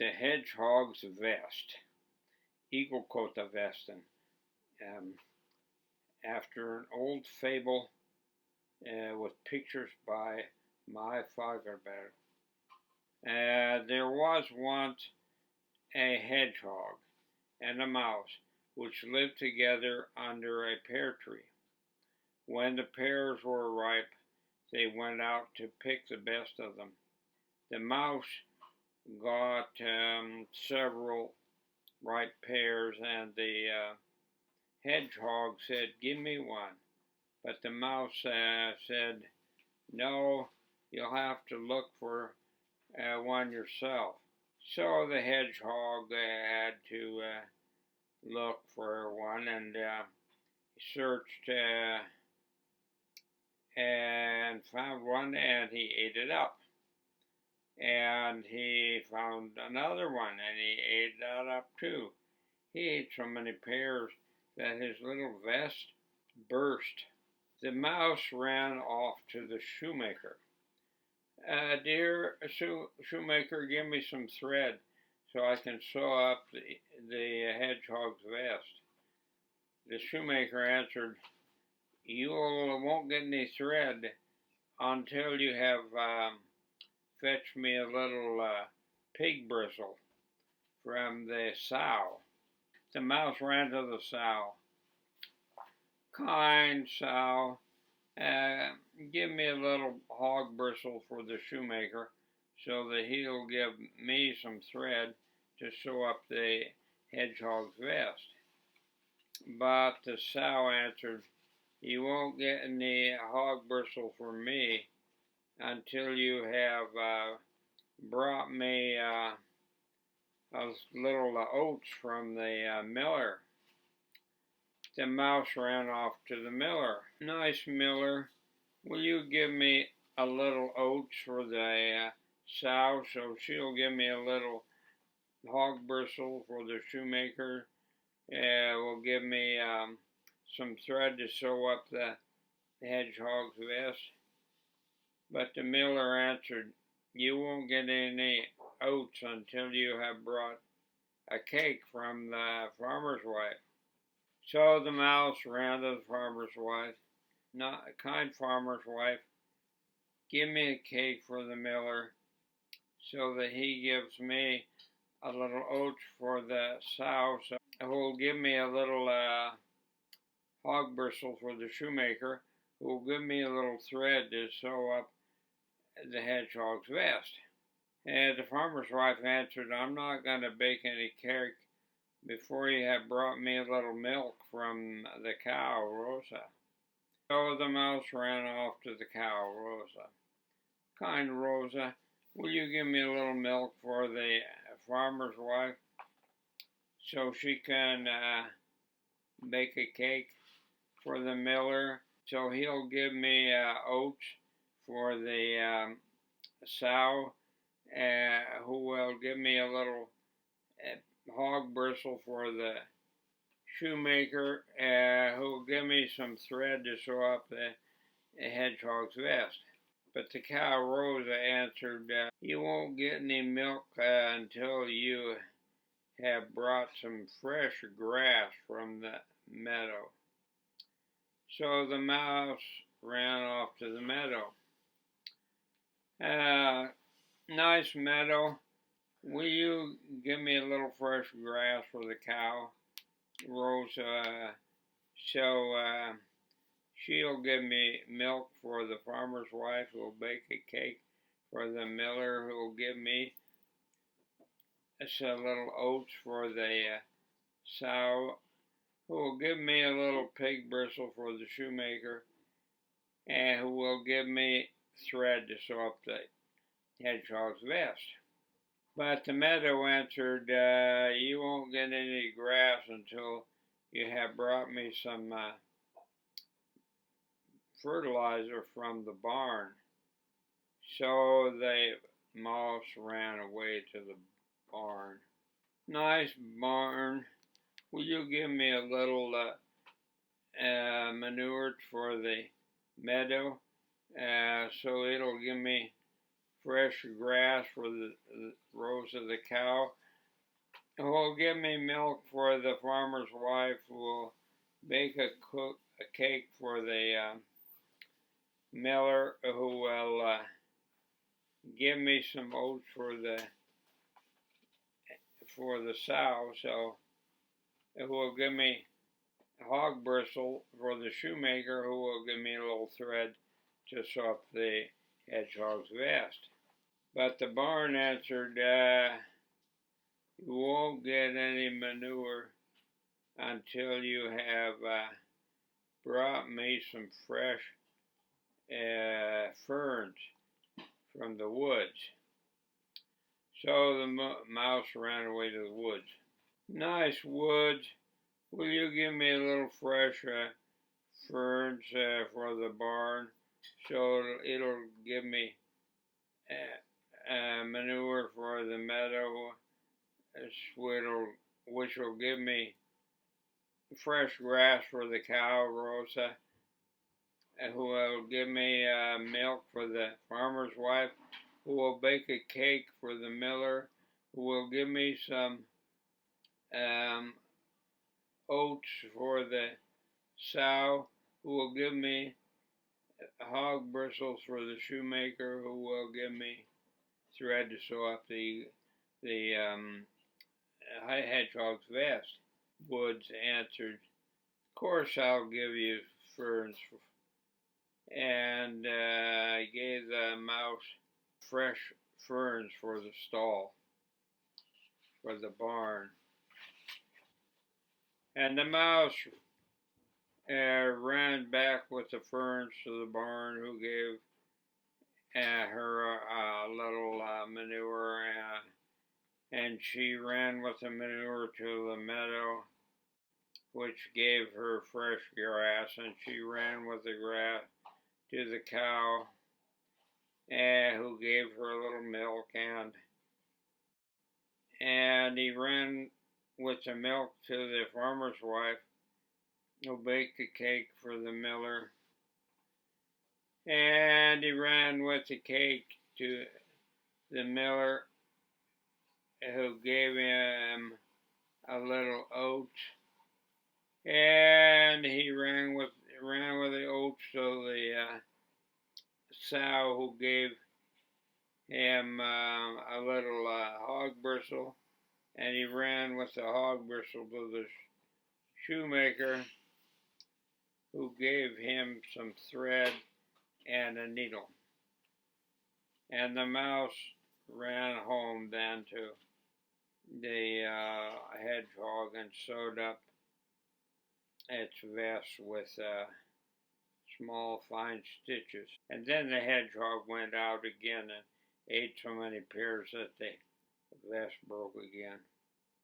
The Hedgehog's Vest, Igelkottavästen, after an old fable with pictures by my Fagerberg. There was once a hedgehog and a mouse which lived together under a pear tree. When the pears were ripe, they went out to pick the best of them. The mouse got several ripe pears, and the hedgehog said, "Give me one." But the mouse said, "No, you'll have to look for one yourself." So the hedgehog had to look for one, and searched and found one, and he ate it up. And he found another one, and he ate that up too. He ate so many pears that his little vest burst. The mouse ran off to the shoemaker. "Dear shoemaker, give me some thread so I can sew up the hedgehog's vest." The shoemaker answered, "You won't get any thread until you have fetched me a little pig bristle from the sow." The mouse ran to the sow. "Kind sow, give me a little hog bristle for the shoemaker so that he'll give me some thread to sew up the hedgehog's vest." But the sow answered, "You won't get any hog bristle from me until you have brought me a little oats from the miller." The mouse ran off to the miller. "Nice miller, will you give me a little oats for the sow so she'll give me a little hog bristle for the shoemaker? Will give me some thread to sew up the hedgehog's vest?" But the miller answered, "You won't get any oats until you have brought a cake from the farmer's wife." So the mouse ran to the farmer's wife. "Kind farmer's wife, give me a cake for the miller so that he gives me a little oats for the sow, so who'll give me a little hog bristle for the shoemaker, who'll give me a little thread to sew up the hedgehog's vest." And the farmer's wife answered, "I'm not going to bake any cake before you have brought me a little milk from the cow, Rosa." So the mouse ran off to the cow, Rosa. "Kind Rosa, will you give me a little milk for the farmer's wife so she can bake a cake for the miller, so he'll give me oats for the sow, who will give me a little hog bristle for the shoemaker, who will give me some thread to sew up the hedgehog's vest?" But the cow Rosa answered, "You won't get any milk until you have brought some fresh grass from the meadow." So the mouse ran off to the meadow. "Nice meadow, will you give me a little fresh grass for the cow, Rosa, so she'll give me milk for the farmer's wife, who'll bake a cake for the miller, who'll give me a little oats for the sow, who'll give me a little pig bristle for the shoemaker, and who will give me thread to sew up the hedgehog's vest?" But the meadow answered, "You won't get any grass until you have brought me some fertilizer from the barn." So the mouse ran away to the barn. "Nice barn, will you give me a little manure for the meadow, so it'll give me fresh grass for the Rosa the cow, who will give me milk for the farmer's wife, who will bake a cake for the miller, who will give me some oats for the sow, so who will give me hog bristle for the shoemaker, who will give me a little thread to sew up the hedgehog's vest. But the barn answered, you won't get any manure until you have brought me some fresh ferns from the woods. So the mouse ran away to the woods. Nice woods, will you give me a little fresh ferns for the barn, so it'll give me manure for the meadow, which will give me fresh grass for the cow, Rosa, who will give me milk for the farmer's wife, who will bake a cake for the miller, who will give me some oats for the sow, who will give me hog bristles for the shoemaker, who will give me thread to sew up the hedgehog's vest. Woods answered, of course I'll give you ferns, and I gave the mouse fresh ferns for the stall, for the barn. And the mouse ran back with the ferns to the barn, who gave her a little manure, and she ran with the manure to the meadow, which gave her fresh grass, and she ran with the grass to the cow, who gave her a little milk, and he ran with the milk to the farmer's wife, who baked a cake for the miller, and he ran with the cake to the miller, who gave him a little oats, and he ran with the oats to the sow, who gave him a little hog bristle, and he ran with the hog bristle to the shoemaker, who gave him some thread and a needle. And the mouse ran home then to the hedgehog and sewed up its vest with small fine stitches. And then the hedgehog went out again and ate so many pears that the vest broke again.